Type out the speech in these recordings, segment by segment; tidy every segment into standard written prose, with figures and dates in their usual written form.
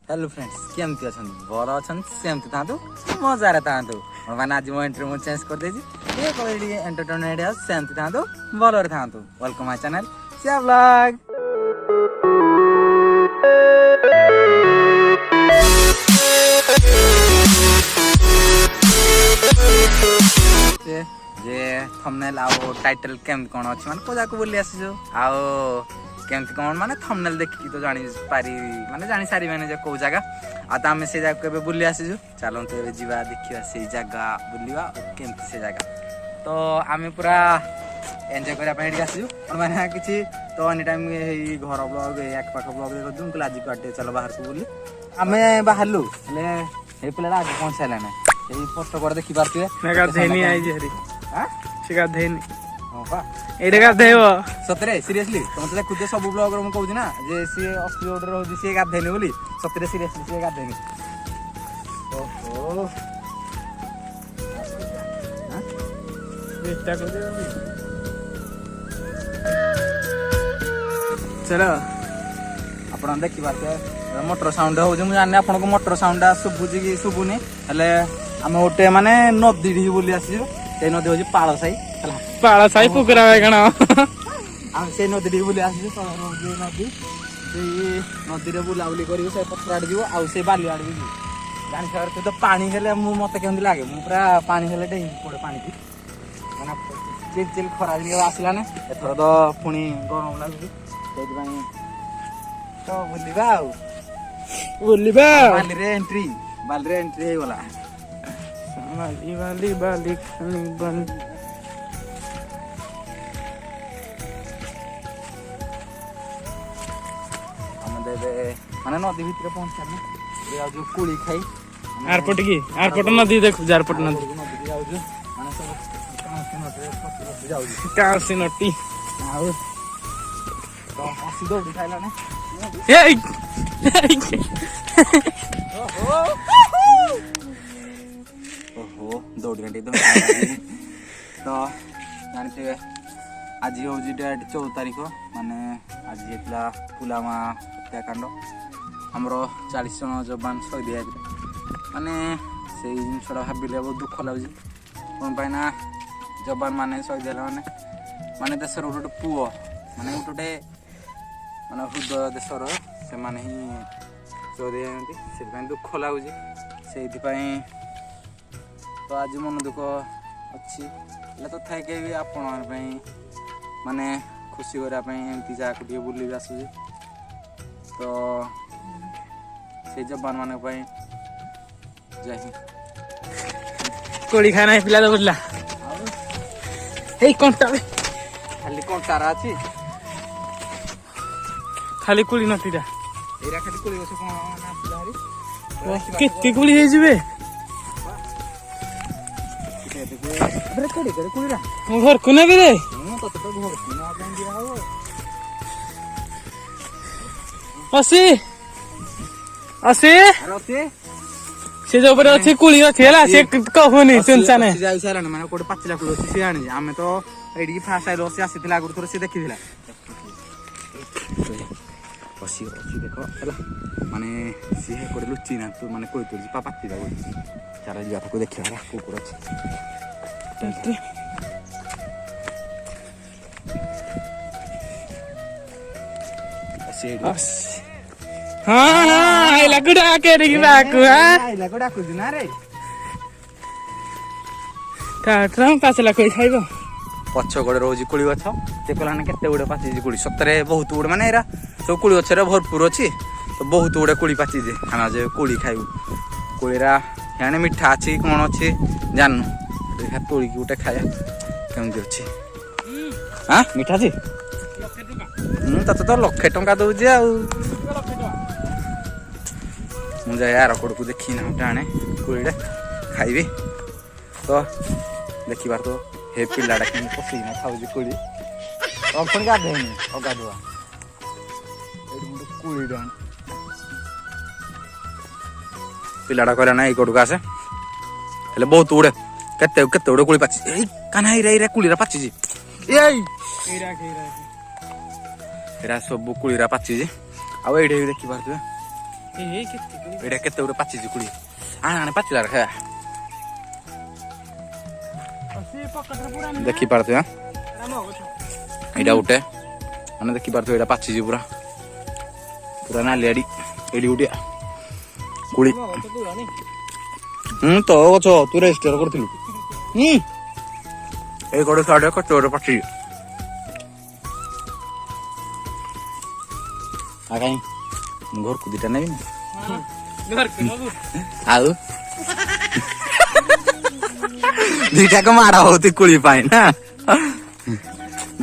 Hello friends केमती अच्छा भल अच्छा सेमती था मजा था मैंने आज मो एंट्री मो चेंज कर देजी ये कोई एंटरटेनमेंट है सेमती था भलरे था welcome my channel Siya vlog. J thumbnail आउ टाइटल केमती कौन अच्छी माने को जाको बोली आसी आउ केमती कौन माने थंबनेल देखिकी तो जानी पारी माने जानी सारी मैंने जे को जगह आ त आमे से जगह केबे बुली आसीजु चलन तो जीवा देखिवा से जगह बुलिवा केमती से जगह तो आमे पूरा एंजॉय करा पई आसीजु और माने किछि तो एनी टाइम हे घर ब्लॉग एक पाख ब्लॉग देखो तुम को लाजी काटे चलो बाहर को बुली आमे बाहरलु ले हे प्लेला आगे पहुंच साला ना ए फोटो कर देखि पारतिए मेगा धेनी आई जे हरी हां सिगा धेनी हां बा एडे का देव सतरे सीरियसली तुम तो खुद सब ब्लॉग रो म कहू ना जे सी असली ऑर्डर रहू सी गाधेनी बोली सतरे सीरियसली सी गाधेनी ओहो हां बेटा को दे चलो आपण देखि बात मोटर साउंड हो जे मु जाने आपण को मोटर साउंड सुबुजी की सुबुनी हले हम ओटे माने नदी ढी बोली आसी ते नदी हो जे पाळ साई हला पाळा साई पुकरा गणा हम से नदी ढी बोली आसी तो जे नदी से नदी रे बुलाउली करियो से पथराड जीवो आ से बाली आड जीवो जानि सर तो पानी हेले मु मते केंदी लागे मु पूरा पानी हेले डे पड़े पानी की माने चिल चिल खरा दिन आसला ने एथर तो पुनी गरम लागु सेति पई तो बुलिबा बाली रे एंट्री हे वाला माली वाली बाली खानी बन हम देबे माने नदी भीतर पहुंचा ने ए जो कुली खाई एयरपोर्ट नदी देख एयरपोर्ट नदी नदी जाउ जो माने सब जाउ कहां से नटी आउ तो आसी दौड़ी खाइला ने ए ओहो दौड़ घंटे तो जानते आज हूँ डेट 14 तारीख माने आज हेतला पुलवामा हत्याकांड हमर 40 जन जवान शहीद होते माने से जिनसा भाविले बहुत दुख लगुच कौन पाई ना जवान माने शहीद है माने देशर गोटे पुओ माने गोटे माने हृदय देशर से माने ही शहीद से दुख लगुच से तो आज मन दुख अच्छी तो थे भी आपण माने खुशी करने एमती जगह को बुल आसुचे तो से जवान मान जय हिंद कोड़ी खाना पिला तो बुझला ए कंटा खाली कंटारा अच्छी खाली कुली नटीटा एरा खाली कुली गछ कोन ना हरी केते कुली हे जिवे अरे केडे केडे कुलीरा मो घर को नेबे रे तो घर को ना बन दिया हो असी अरे से जो ऊपर अछि कुली अछि हला से कहूनी चुनसा ने जाई सारा माने कोड 5 लाख अछि से आनी हमें तो एडी फास्ट आइलो से आसीथिला गुर थोर से देखिथिला असी देखो हला माने सी हे कोड लुची ना तू माने कोइ तुजी पापाती दा चारा जा को देखिया कुकुर अछि हाँ आई लगड़ा के रे बाकू हां आई लगड़ा को दिना रे काटरम पाचला कोइ खाइबो पछ गोड़े रोजी कुली गछ ते कहलाने केते गुडे पाची जी कुली सतरे बहुत गुडे माने एरा सब कुली गछ रे भरपूर अछि तो बहुत गुडे कुली पाची जे खाना जे कुली खाइबो कुलीरा याने मिठा अछि कोन अछि जाननु देखा तोड़ी की उठे खाया केमती अछि हां मिठा छी तत तो लक्षे टंका दउ जे आ मु जा यार कोड को देखि ना टाणे कुलीडे खाइबे तो देखि बार तो हे पिल्लाडा कि पसी ना खाउ जे कुली अपन गा देनी ओगा दुआ एडी मुंड कुली डान पिल्लाडा कहला ना ए कोड का से हेले बहुत उड़े केते केते उड़े कुली पाची ए कान्हा रे रे कुलीरा पाची जी एई एरा सब कुलीरा पाची जी आ एडे देखि बार तो ଏଇଟା କେତେ ଗୋଟେ ପାଚିଛି କୁଳି ଆଣେ ପାଚିଲାର ଖାଇବା ଦେଖିପାରୁଥିବେ ଏଇଟା ଗୋଟେ ମାନେ ଦେଖିପାରୁଥିବେ ଏଇଟା ପାଚିଛି ପୁରା ପୁରା ନାଲି ଆଡି ଏଇଠି ଗୋଟେ କୁଳି ତ ଗଛ ତୁ ରେଜିଷ୍ଟର କରିଥିଲୁ ଏଇ ଗୋଟେ ସାଇଡ୍ କେତେ ଗୋଟେ ପାଚିଛି କାଇଁ ଘରକୁ ଦିଟା ନେବି ନା ଆଉ ଦିଟାକ ମାଡ ହଉତି କୁଳି ପାଇଁ ନା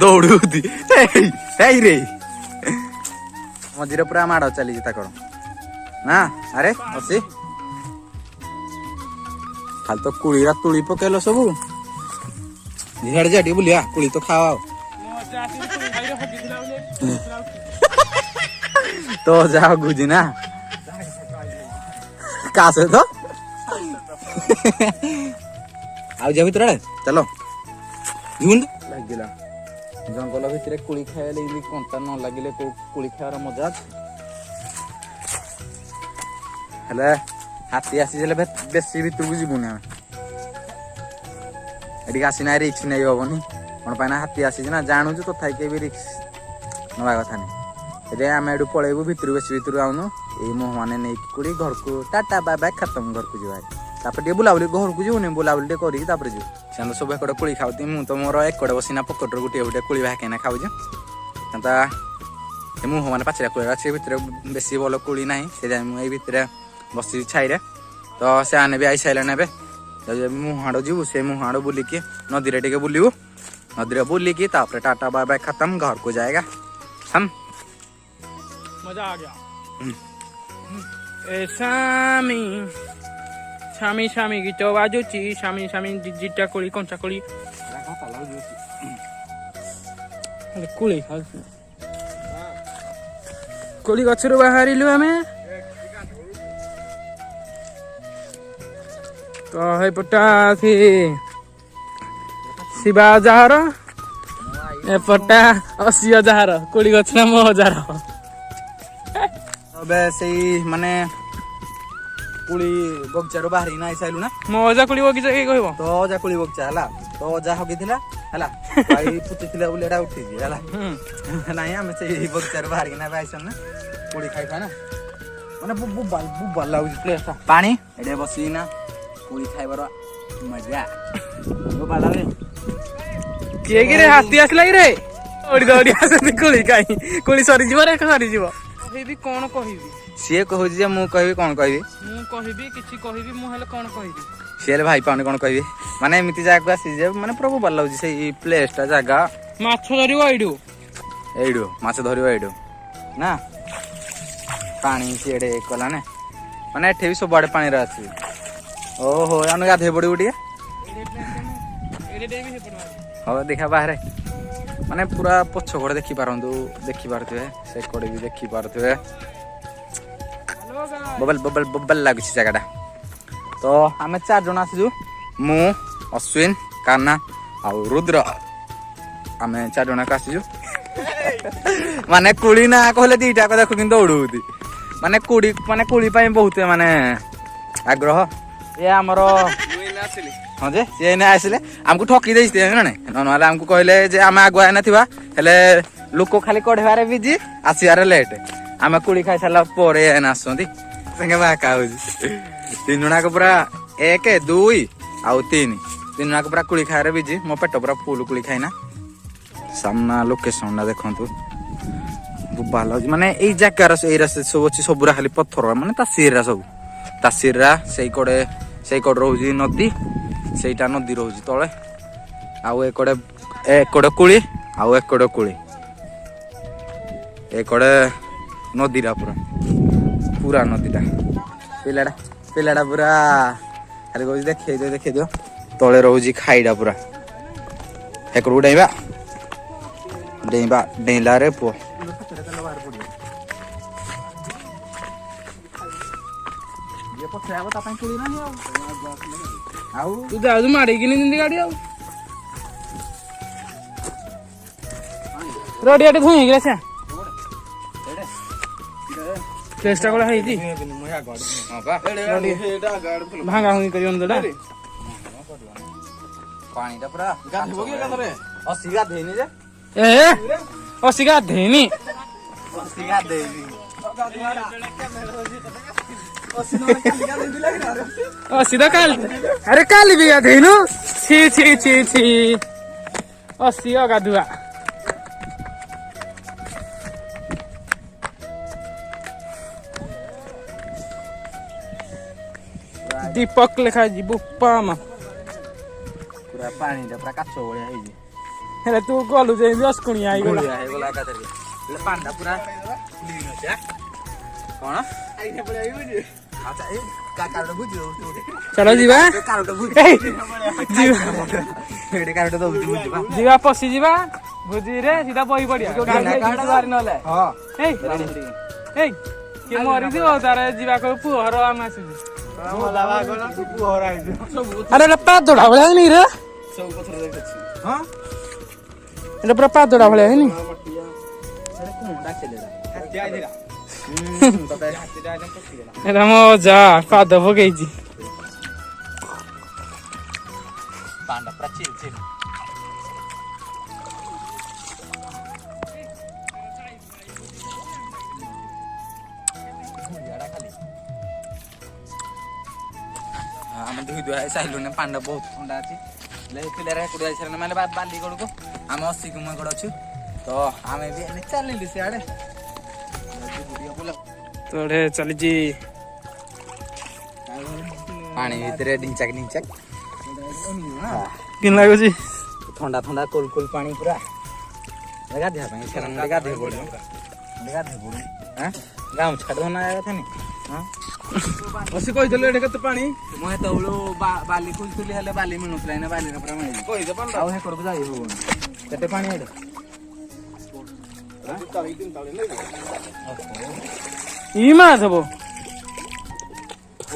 ଦୌଡୁତି ରେ ମଝିରେ ପୁରା ମାଡ ଚାଲିଛି ତାଙ୍କର ନା ଆରେ ଅସି ଖାଲି ତ କୁଳିରା ତୁଳି ପକେଇଲ ସବୁ ଝିଆଡେ ଯା ଟିକେ ବୁଲିଆ କୁଳି ତ ଖାଅ ଆଉ ତ ଯାଅ ଗୁଜି ନା କା ସହିତ ଆଉ ଯା ଭିତରେ ଚାଲ ଲାଗିଲା ଜଙ୍ଗଲ ଭିତରେ କୁଳି ଖାଇବା ଲାଗିଲି କଣ୍ଟା ନ ଲାଗିଲେ କୋଉ କୁଳି ଖାଇବାର ମଜା ଅଛି ହେଲେ ହାତୀ ଆସିଲେ ବେଶୀ ଭିତରକୁ ଯିବୁନି ଆମେ ଏଠିକି ଆସିନା ରିକ୍ସ ନେଇ ହବନି କଣ ପାଇଁ ନା ହାତୀ ଆସିଛି ନା ଜାଣୁଛୁ ତଥାପି କେହି ବି ରିକ୍ସ ନବା କଥା ନାହିଁ ସେଥିପାଇଁ ଆମେ ଏଠୁ ପଳେଇବୁ ଭିତରୁ ବେଶୀ ଭିତରୁ ଆଉନୁ ଏଇ ମୁହଁ ମାନେ ନେଇକି କୁଳି ଘରକୁ ଟାଟା ବାଏ ବାଏ ଖତମ ଘରକୁ ଯିବା ତାପରେ ଟିକେ ବୁଲାବୁଲି ଘରକୁ ଯିବୁନି ବୁଲାବୁଲି ଟିକେ କରିକି ତାପରେ ଯିବୁ ସେମାନେ ସବୁ ଏକଡେ କୁଳି ଖାଉନ୍ତି ମୁଁ ତ ମୋର ଏକଡେ ବସିନା ପକେଟରୁ ଗୋଟିଏ ଗୋଟେ କୁଳି ଭାକେନା ଖାଉଛି ତା ମୁହଁ ମାନେ ପାଚିଲା କୁଳି ସେ ଭିତରେ ବେଶୀ ଭଲ କୁଳି ନାହିଁ ସେଥିପାଇଁ ମୁଁ ଏଇ ଭିତରେ ବସିଛି ଛାଇରେ ତ ସେମାନେ ବି ଆଇସାରିଲେଣି ଏବେ ମୁହଁ ହାଡ ଯିବୁ ସେ ମୁହଁ ହାଡ ବୁଲିକି ନଦୀରେ ଟିକେ ବୁଲିବୁ ନଦୀରେ ବୁଲିକି ତାପରେ ଟାଟା ବାଏ ବାଏ ଖତମ ଘରକୁ जाएगा हम मजा आ गया ए सामी सामी सामी गीत बाजुची सामी सामी जिटा कोळी कंचा कोळी कोळी कोळी गछरु बाहरिलु आमे तो हे पटा थी शिवा जहार एपटा 80,000 कोड़ी गछ ना 9,000 अबे सेई माने कुली बगचारो बाहरी ना आइसाइलु ना मजा कुली बगीचा के कहबो तो जा कुली बगचा हला तो जा हगिथिला हला भाई पुतिथिला बुलेडा उठी जी हला नाही हमें सेई बगचारो बाहरी ना आइसन ना कुली खाइथा ना माने बुबा लाउजी प्लेस पानी एडे बसी ना कुली खाइबार मजा बुबा लागे किए गिरे हाथी आसला रे ओडी दौड़ी आसे कुली काई कुली सरी जीव रे सरी जीव कहबी कोन कहबी सीए कहूजी जे मु कहबी कोन कहबी मु कहबी किछि कहबी मु हेले कोन कहबी सीए भाई पाउनी कोन कहबी माने एमिति जागा आसी जे माने प्रभु बल लाउजी से प्लेस ता जागा माछ धरियो एडू माछ धरियो एडू ना पानी सिएडे कला ने माने एठे भी सब बड़े पानी रा आसी ओहो अन गाधे पड़ी उडी एडे देबी हे पड़वा हो देखा बाहर माने पूरा पछ घड़ देखि पारथुए से कोडे भी देखि पारथुए बबल बबल बबल लागुछि जगहटा तो हमें 4 जण आसीजु मु अश्विन कान्ना आ रुद्र हमें 4 जण का आसीजु माने कुली ना कहले दीटा को देखु किन दौड़ुती माने कुली पाई बहुत माने आग्रह ये हमरो हाँ जे ये ना आसले हमको ठकी देइते ना नहले हमको कहले जे आमे आगुआ ना थिबा हेले लोक खाली कढवारे बिजी आसीबारे लेट आमे कुली खाइ साला परे ना आसंती संगे बाका हो 3 जणा को पूरा 1 2 आउ 3 जणा को पूरा कुली खारे बिजी मो पेट पूरा फुल कुली खाइना सामना लोकेशन ना देखंतु बुबाल माने ए जगह से सब अछि सबुरा खाली पत्थर माने तासीरा सेई कोड रहउजी नदी सेटा नदी रहउजी तळे आउ एकड़े कुली आउ एकड़े कुली एकड़े नदीरा पूरा नदीटा पिलाड़ा पूरा खाली कहउजी देखे दियो तळे रहउजी खाइडा पूरा एकड़ू डेइला रे पो ये पछे आबो ता पई कुली नाही आउ तू जाऊ मारी कि नहीं गाड़ी आउ रोडिया टे घुई गेले से ଚେଷ୍ଟା କଲା ହେଇଛି ହଁ ବା ଭାଙ୍ଗା ଭୁଙ୍ଗି କରି ଅନ୍ଦରଟା ପାଣିଟା ପୁରା ଅଶୀ ଗାଧେଇନି ଯେ ଏ ଅଶୀ ଗାଧେଇନି ଅଶୀ ଗାଧେଇନି ଅଶୀ ତ କାଲି ଆରେ କାଲି ବି ଗାଧେଇନୁ ଛି ଛି ଛି ଛି ଅଶୀ ଅଗାଧୁଆ ଦୀପକ ଲେଖା ଯିବୁ ପାମା ପୁରା ପାଣିଟା ପୁରା କାଚ ଭଳିଆ ହେଇଛି ହେଲେ ତୁ ଗଲୁ ଯେମିତି ଅସ୍କୁଣିଆ ହେଇଗଲା ହେଇଗଲା ଏକାଥରେ ହେଲେ ପାଣିଟା ପୁରା କ୍ଲିନ୍ ଅଛି କଣ ଆଚ୍ଛା ଏଇ କାରଟା ବୁଝିବ ଚାଲ ଯିବା କାରଟା ବୁଝ ଏଇଠି କାରଟା ଦଉଛି ବୁଝିବା ଯିବା ପଶିଯିବା ଭୋଜିରେ ସିଧା ବହି ପଡିଆ ନହେଲେ ହଁ ଏଇ ଏଇ କିଏ ମରିଯିବ ତାର ଯିବା କହିବ ପୁଅ ଘର ଆମେ ଆସିବୁ ଆରେ ଏଟା ପାଦୋଡା ଭଳିଆ ହେଇନି ରେ ସବୁ ପଥର ଦେଖୁଛି ହଁ ଏଟା ପୁରା ପାଦୋଡା ଭଳିଆ ହେଇନି ଏଟା ମୋ ଅଜା ପାଦ ପକେଇଛି ପାଣ୍ଡା ପୁରା ଚିଲ୍ ଚିଲ୍ ଆମେ ଧୋଇ ଧୁଆ ସାରିଲୁନି ପାଣ୍ଡା ବହୁତ ଥଣ୍ଡା ଅଛି ପିଲାରା ଏକୁଟିଆ ଯାଇସାରିଲେ ମାନେ ବାଲି ଗଡ଼କୁ ଆମେ 80 କିଲୋ ଗଡ଼ ଅଛୁ ତ ଆମେ ବି ଏନେ ଚାଲିଲୁ ସିଆଡ଼େ ତୋടെ ଚାଲିଛି ପାଣି ଭିତରେ ଢିଞ୍ଚାକ ଢିଞ୍ଚାକ କିନ୍ ଲାଗୁଛି ଥଣ୍ଡା ଥଣ୍ଡା କୁଲ କୁଲ ପାଣି ପୁରା ଗାଧେଇବା ପାଇଁ ସେଟା ଗାଧେଇ ପଡୁନି ଗାଧେଇ ପଡୁନି ଗାମୁଛା ଧନା କଥା ନି ବସି କହିଦେଲୁ ଏଠି କେତେ ପାଣି ମୁଁ ହେତେବେଳୁ ବାଲି ଖୋଜୁଥିଲି ହେଲେ ବାଲି ମିଳୁନଥିଲା ଏଇନା ବାଲିରେ ପୁରା ମିଳିଛି ଆଉ ହେକରକୁ ଯାଇ ହବନି କେତେ ପାଣି ଏଇଟା ଇ ମାଛ ହବ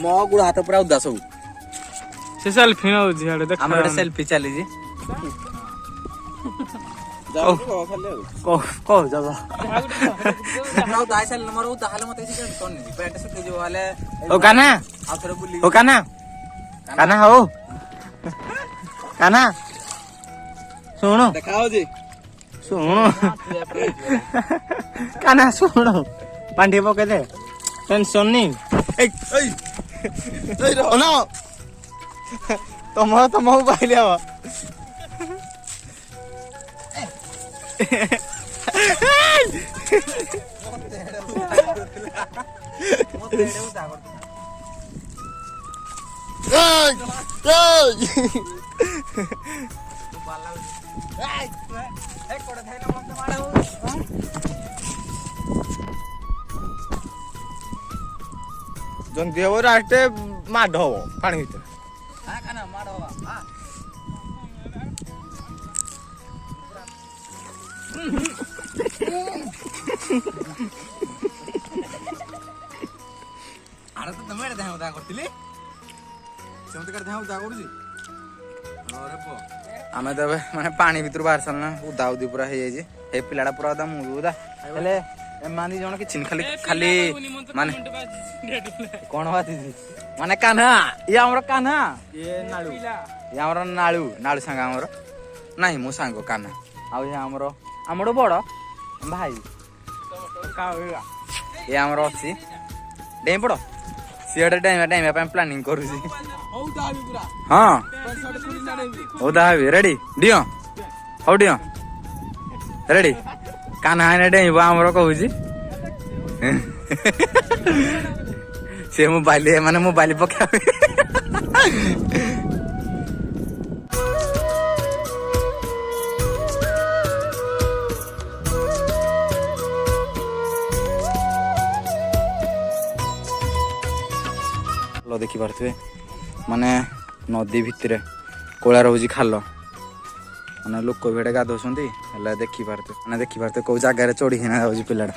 ମୋ ଗୁଡ଼ ହାତ ପୁରା ଉଦା ସବୁ ସେ ସେଲ୍ଫି ନଉଛି ଇଆଡେ ଦେଖ ଆମର ଗୋଟେ ସେଲ୍ଫି ଚାଲିଛି କହୁଛ ମୋର ତାହେଲେ ମତେ ପ୍ୟାଣ୍ଟ ଶୁଖିଯିବ ହେଲେ ଓ କାହ୍ନା ଆଉ ଥରେ ବୁଲି ଓ କାହ୍ନା କାହ୍ନା ହଉ କାହ୍ନା ଶୁଣୁ ଦେଖା ହଉଛି ଶୁଣୁ କାହ୍ନା ଶୁଣୁ ପାଣି ଟିକେ ପକେଇ ଦେ ଟେନସନ ନି ତମକୁ ପାଇଲି ହବ ଜନ୍ତି ହବ ରାସ୍ତେ ମାଡ଼ ହବ ପାଣି ଭିତରେ ଆରେ ତ ତମେ ଧାଁ ଉଦା କରିଥିଲି ସେମିତି କାଳେ ଧାଁ ଉଦା କରୁଛି ଆମେ ତ ଏବେ ମାନେ ପାଣି ଭିତରୁ ବାହାରି ସାରିଲା ଉଦା ଉଦି ପୁରା ହେଇଯାଇଛି ଏଇ ପିଲାଟା ପୁରା ଉଦା ମୁଁ ବି ଉଦା ହେଲେ ଏମାନେ ଦି ଜଣ କିଛି ଖାଲି ଖାଲି ମାନେ କଣ ବାତିଛି ମାନେ କାହ୍ନା ଇଏ ଆମର କାହ୍ନା ଇଏ ଆମର ନାଳୁ ନାଳୁ ସାଙ୍ଗ ଆମର ନାହିଁ ମୋ ସାଙ୍ଗ କାହ୍ନା ଆଉ ଇଏ ଆମର ବଡ ଭାଇ ଇଏ ଆମର ଅଛି ଡେଇଁ ପଡ ସିଏ ଗୋଟେ ଡେଇଁବା ପାଇଁ ପ୍ଲାନିଂ କରୁଛି ହଁ ହଉ ତାହାବି ରେଡି ଡିଅ ହଉ ଡିଅ ରେଡି କାହ୍ନା ଏଇନେ ଡେଇଁବ ଆମର କହୁଛି ସେ ମୋବାଇଲ ମାନେ ମୋବାଇଲ ପକେଇବେ ଦେଖିପାରୁଥିବେ ମାନେ ନଦୀ ଭିତରେ କୋଳା ରହୁଛି ଖାଲ ମାନେ ଲୋକ ବି ଏଠି ଗାଧଉଛନ୍ତି ହେଲେ ଦେଖିପାରୁଥିବେ କୋଉ ଜାଗାରେ ଚଢିକିନା ଯାଉଛି ପିଲାଟା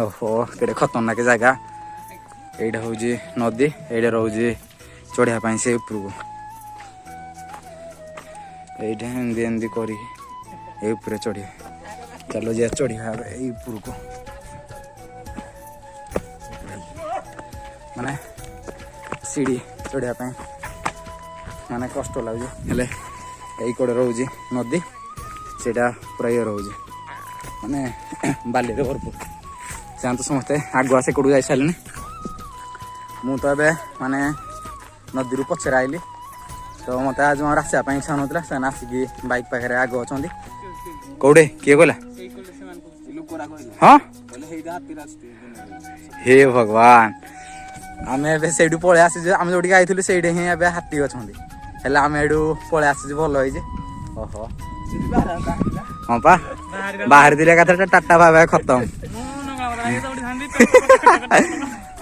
ଓହୋ କେତେ ଖତରନାକ ଜାଗା ଏଇଟା ହଉଛି ନଦୀ ଏଇଟା ରହୁଛି ଚଢିବା ପାଇଁ ସେ ଉପରକୁ ଏଇଟା ଏମିତି କରିକି ଏଇ ଉପରେ ଚଢିବା ଚାଲ ଯିବା ଚଢିବା ଏଇ ଉପରକୁ ମାନେ ସିଡ଼ି ଚଢ଼ିବା ପାଇଁ ମାନେ କଷ୍ଟ ଲାଗୁଛି। ହେଲେ ଏଇ କଡ଼େ ରହୁଛି ନଦୀ, ସେଇଟା ପୁରା ଇଏ ରହୁଛି ମାନେ ବାଲିରେ ଭରପୁର। ସେମାନେ ତ ସମସ୍ତେ ଆଗୁଆ ସେକଡ଼କୁ ଯାଇସାରିଲେଣି। ମୁଁ ତ ଏବେ ମାନେ ନଦୀରୁ ପଛରେ ଆଇଲି, ତ ମୋତେ ଆଜି ମୋର ଆସିବା ପାଇଁ ଇଚ୍ଛା ହେଉନଥିଲା। ସେମାନେ ଆସିକି ବାଇକ୍ ପାଖରେ ଆଗ ଅଛନ୍ତି। କୋଉଠି କିଏ କହିଲା? ହଁ ହେ ଭଗବାନ, ଆମେ ଏବେ ସେଇଠୁ ପଳେଇ ଆସିଛୁ। ଆମେ ଯୋଉଠିକି ଆଇଥିଲୁ ସେଇଠି ହିଁ ଏବେ ହାତୀ ଅଛନ୍ତି। ହେଲେ ଆମେ ଏଇଠୁ ପଳେଇ ଆସିଛୁ, ଭଲ ହେଇଛି। ଓହୋ ହଁ ପା, ବାହାରି ଥିଲେ ଏକାଥରେ ଟାଟା ବାଏ ବାଏ ଖତମ।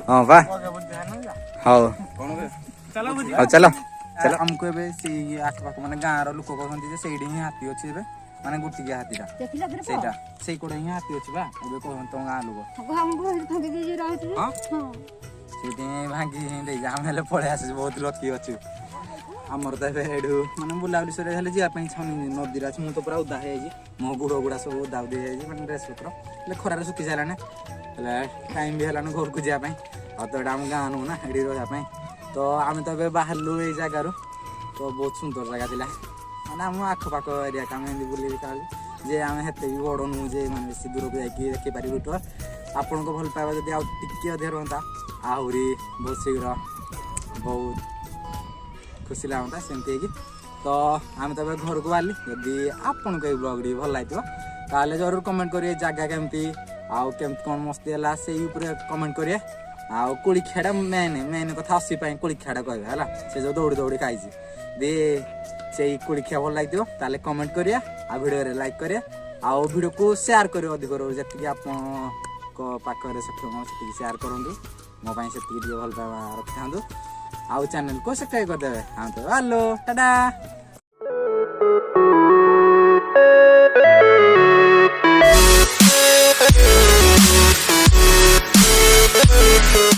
ହଁ ପା, ହଉ ହଉ ଚାଲ ଚାଲ। ଆମକୁ ଏବେ ସେଇ ଆଖପାଖ ମାନେ ଗାଁର ଲୋକ କହୁଛନ୍ତି ଯେ ସେଇଠି ହିଁ ହାତୀ ଅଛି ଏବେ, ମାନେ ଗୋଟିକିଆ ହାତୀଟା ସେଇଟା, ସେଇ କୋଡେ ହିଁ ହାତୀ ଅଛି ବା। ଏବେ କହୁଛନ୍ତି ତମ ଗାଁ ଲୋକ ସେଇଠି ଭାଙ୍ଗି ହିଁ ଦେଇଛି। ଆମେ ହେଲେ ପଳେଇ ଆସିଛୁ, ବହୁତ ଲକି ଅଛୁ। ଆମର ତ ଏବେ ଏଇଠୁ ମାନେ ବୁଲାବୁଲି ସରିଆ ହେଲେ ଯିବା ପାଇଁ ଇଚ୍ଛା ହଉନି। ନଦୀରେ ଅଛି, ମୁଁ ତ ପୁରା ଓଦା ହେଇଯାଇଛି, ମୋ ଗୋଡ଼ ଗୁଡ଼ା ସବୁ ଓଦା ଉଦି ହେଇଯାଇଛି, ମାନେ ଡ୍ରେସ୍ ପତ୍ର। ହେଲେ ଖରାରେ ଶୁଖି ସାରିଲାଣି, ହେଲେ ଟାଇମ୍ ବି ହେଲାନି ଘରକୁ ଯିବା ପାଇଁ। ଆଉ ତ ଏଇଟା ଆମ ଗାଁ ନୁହଁ ନା, ଏଠି ରହିବା ପାଇଁ। ତ ଆମେ ତ ଏବେ ବାହାରିଲୁ ଏଇ ଜାଗାରୁ। ତ ବହୁତ ସୁନ୍ଦର ଜାଗା ଥିଲା, ମାନେ ଆମ ଆଖପାଖ ଏରିଆକୁ ଆମେ ଏମିତି ବୁଲିକି ଖାଇଲୁ ଯେ ଆମେ ହେତେ ବି ବଡ଼ ନୁହଁ ଯେ ମାନେ ବେଶୀ ଦୂରକୁ ଯାଇକି ଦେଖିପାରିବୁ। ତ ଆପଣଙ୍କ ଭଲ ପାଇବା ଯଦି ଆଉ ଟିକେ ଅଧିକ ରୁହନ୍ତା, ଆହୁରି ବହୁତ ଶୀଘ୍ର ବହୁତ ଖୁସି ଲାଗନ୍ତା ସେମିତି ହେଇକି। ତ ଆମେ ତ ଏବେ ଘରକୁ ବାହାରିଲି। ଯଦି ଆପଣଙ୍କୁ ଏଇ ବ୍ଲଗ୍ଟି ଭଲ ଲାଗିଥିବ ତାହେଲେ ଜରୁର କମେଣ୍ଟ କରିବେ ଜାଗା କେମିତି, ଆଉ କେମିତି କ'ଣ ମସ୍ତି ହେଲା ସେଇ ଉପରେ କମେଣ୍ଟ କରିବେ। ଆଉ କୋଳିଖିଆଟା ମେନ୍ କଥା ଅସି ପାଇଁ କୋଳିଖିଆଟା କହିବେ ହେଲା, ସେ ଯେଉଁ ଦୌଡ଼ି ଦୌଡ଼ି ଖାଇଛି। ଯଦି ସେଇ କୋଳିଖିଆ ଭଲ ଲାଗିଥିବ ତାହେଲେ କମେଣ୍ଟ କରିବା, ଆଉ ଭିଡ଼ିଓରେ ଲାଇକ୍ କରିବା, ଆଉ ଭିଡ଼ିଓକୁ ସେୟାର କରିବ ଅଧିକରୁ ଯେତିକି ଆପଣଙ୍କ ପାଖରେ ସକ୍ଷମ ସେତିକି ସେୟାର କରନ୍ତୁ। ମୋ ପାଇଁ ସେତିକି ଟିକେ ଭଲ ପାଇବା ରଖିଥାନ୍ତୁ। ଆଉ ଚ୍ୟାନେଲକୁ ସବସ୍କ୍ରାଇବ୍ କରିଦେବେ। ଆମେ ତ ହ୍ୟାଲୋ ଟାଟା।